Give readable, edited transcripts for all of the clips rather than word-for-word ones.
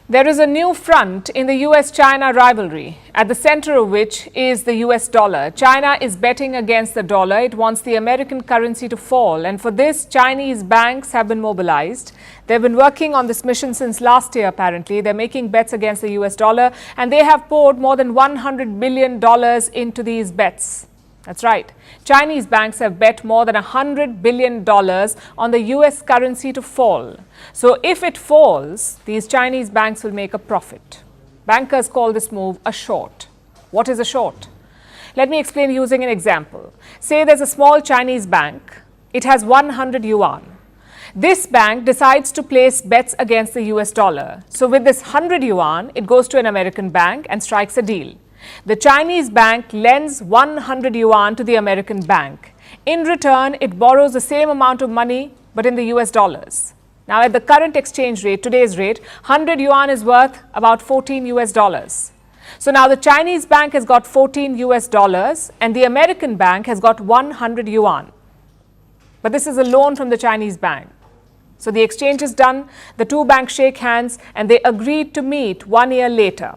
There is a new front in the US-China rivalry, at the center of which is the US dollar. China is betting against the dollar. It wants the American currency to fall, and for this, Chinese banks have been mobilized. They've been working on this mission since last year, apparently. They're making bets against the US dollar, and they have poured more than $100 billion into these bets. That's right. Chinese banks have bet more than $100 billion on the US currency to fall. So if it falls, these Chinese banks will make a profit. Bankers call this move a short. What is a short? Let me explain using an example. Say there's a small Chinese bank. It has 100 yuan. This bank decides to place bets against the US dollar. So with this 100 yuan, it goes to an American bank and strikes a deal. The Chinese bank lends 100 yuan to the American bank. In return, it borrows the same amount of money, but in the US dollars. Now, at the current exchange rate, today's rate, 100 yuan is worth about 14 US dollars. So now the Chinese bank has got 14 US dollars and the American bank has got 100 yuan. But this is a loan from the Chinese bank. So the exchange is done, the two banks shake hands and they agreed to meet 1 year later.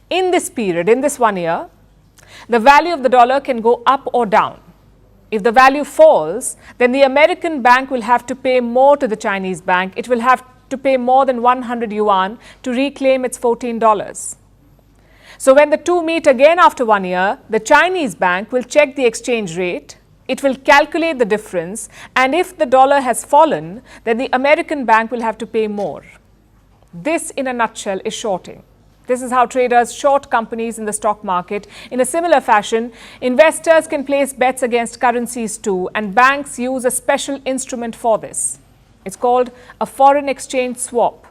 In this period, in this 1 year, the value of the dollar can go up or down. If the value falls, then the American bank will have to pay more to the Chinese bank. It will have to pay more than 100 yuan to reclaim its $14. So when the two meet again after 1 year, the Chinese bank will check the exchange rate. It will calculate the difference, and if the dollar has fallen, then the American bank will have to pay more. This, in a nutshell, is shorting. This is how traders short companies in the stock market. In a similar fashion, investors can place bets against currencies too, and banks use a special instrument for this. It's called a foreign exchange swap.